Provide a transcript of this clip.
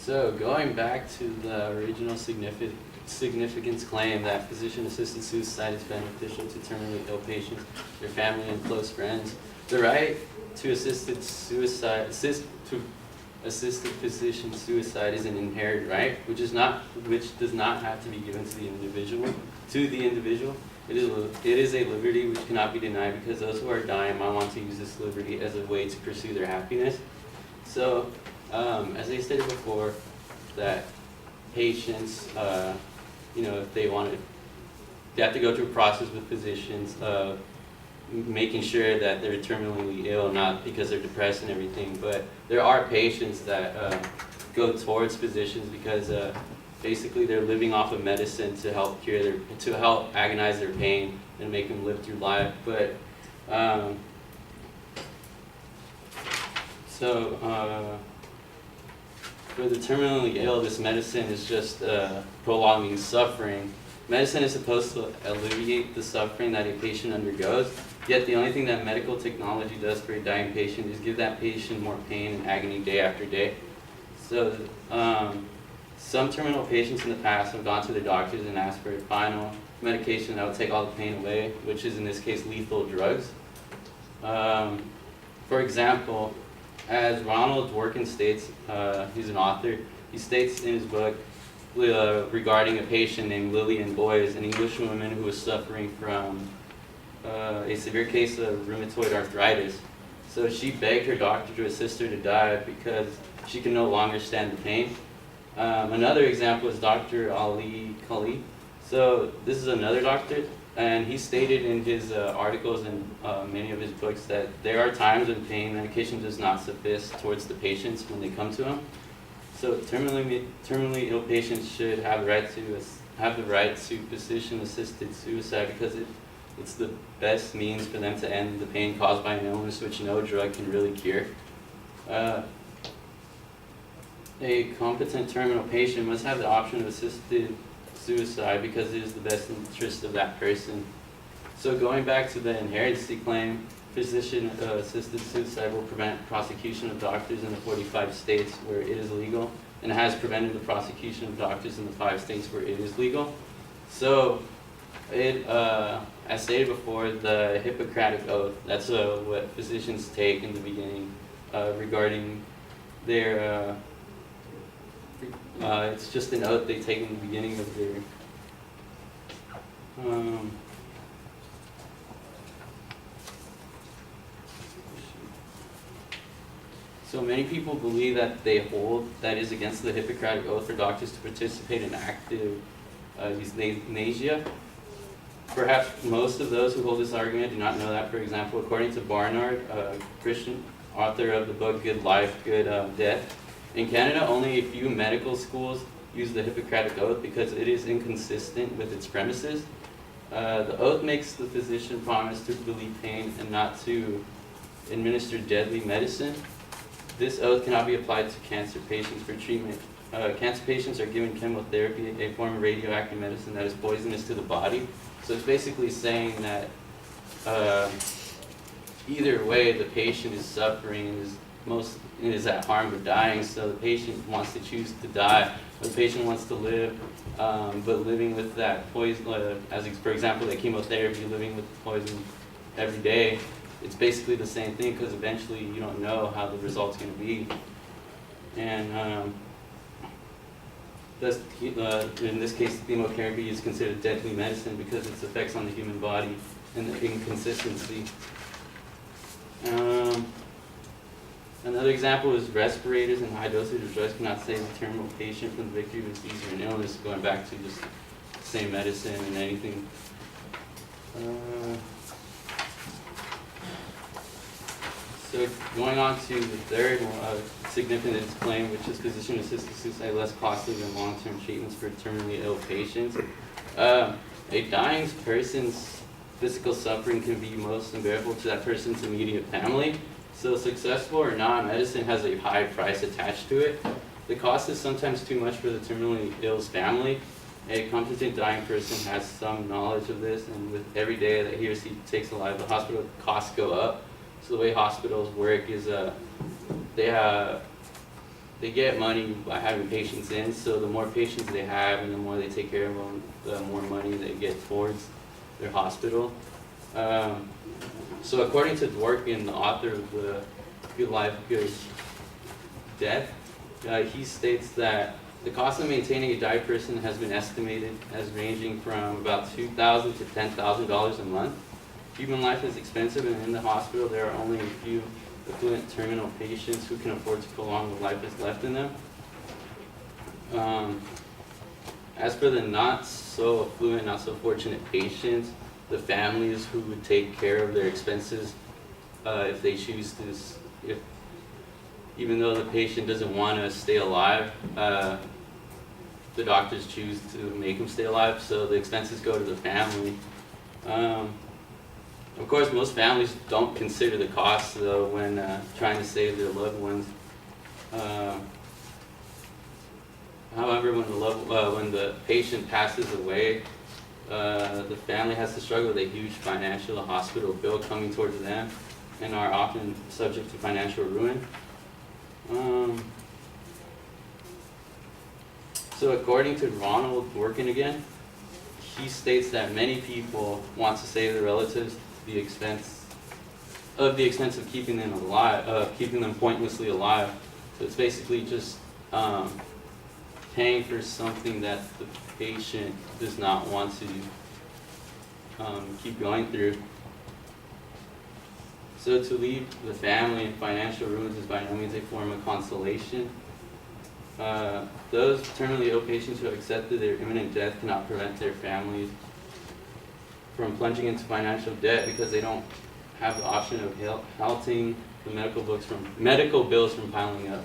So going back to the original significance claim that physician-assisted suicide is beneficial to terminally ill patients, their family, and close friends, the right to assisted physician suicide is an inherent right, which does not have to be given to the individual. It is a liberty which cannot be denied because those who are dying might want to use this liberty as a way to pursue their happiness. So, as I stated before, that patients, if they have to go through a process with physicians of making sure that they're terminally ill, not because they're depressed and everything. But there are patients that go towards physicians because basically they're living off of medicine to help help agonize their pain and make them live through life. But for the terminally ill, this medicine is just prolonging suffering. Medicine is supposed to alleviate the suffering that a patient undergoes, yet the only thing that medical technology does for a dying patient is give that patient more pain and agony day after day. So some terminal patients in the past have gone to their doctors and asked for a final medication that will take all the pain away, which is in this case lethal drugs. For example, as Ronald Dworkin states, he's an author, he states in his book regarding a patient named Lillian Boyes, an English woman who was suffering from a severe case of rheumatoid arthritis. So she begged her doctor to assist her to die because she could no longer stand the pain. Another example is Dr. Ali Khalid. So this is another doctor, and he stated in his articles and many of his books that there are times when pain medication does not suffice towards the patients when they come to him. So terminally ill patients should have the right to physician-assisted suicide because it's the best means for them to end the pain caused by an illness which no drug can really cure. A competent terminal patient must have the option of assisted suicide because it is the best interest of that person. So going back to the inherency claim, physician-assisted suicide will prevent prosecution of doctors in the 45 states where it is legal, and has prevented the prosecution of doctors in the 5 states where it is legal. So, as stated before, the Hippocratic Oath, that's what physicians take in the beginning regarding their, it's just an oath they take in the beginning of their, so many people believe that they hold that is against the Hippocratic Oath for doctors to participate in active euthanasia. Perhaps most of those who hold this argument do not know that, for example, according to Barnard, a Christian author of the book Good Life, Good Death, in Canada only a few medical schools use the Hippocratic Oath because it is inconsistent with its premises. The oath makes the physician promise to relieve pain and not to administer deadly medicine. This oath cannot be applied to cancer patients for treatment. Cancer patients are given chemotherapy, a form of radioactive medicine that is poisonous to the body. So it's basically saying that either way, the patient is suffering, is at harm of dying. So the patient wants to choose to die, or the patient wants to live, but living with that poison, for example, the chemotherapy, living with the poison every day. It's basically the same thing because eventually you don't know how the result's going to be. And in this case, chemotherapy is considered deadly medicine because its effects on the human body and the inconsistency. Another example is respirators and high dosage of drugs cannot save a terminal patient from the victory of a disease or an illness, going back to just the same medicine and anything. So going on to the third significance claim, which is physician-assisted suicide less costly than long-term treatments for terminally ill patients. A dying person's physical suffering can be most unbearable to that person's immediate family. So successful or not, medicine has a high price attached to it. The cost is sometimes too much for the terminally ill's family. A competent dying person has some knowledge of this, and with every day that he or she takes alive, the hospital costs go up. So the way hospitals work is they get money by having patients in, so the more patients they have and the more they take care of them, the more money they get towards their hospital. So according to Dworkin, the author of the Good Life, Good Death, he states that the cost of maintaining a diet person has been estimated as ranging from about $2,000 to $10,000 a month. Human life is expensive, and in the hospital there are only a few affluent terminal patients who can afford to prolong the life that's left in them. As for the not so affluent, not so fortunate patients, the families who would take care of their expenses if they choose to, even though the patient doesn't want to stay alive, the doctors choose to make them stay alive, so the expenses go to the family. Of course, most families don't consider the cost though when trying to save their loved ones. However, when the patient passes away, the family has to struggle with a huge financial hospital bill coming towards them and are often subject to financial ruin. So according to Ronald Dworkin again, he states that many people want to save their relatives at the expense of keeping them alive, keeping them pointlessly alive. So it's basically just paying for something that the patient does not want to keep going through. So to leave the family in financial ruins is by no means a form of consolation. Those terminally ill patients who have accepted their imminent death cannot prevent their families from plunging into financial debt because they don't have the option of halting the medical bills from piling up.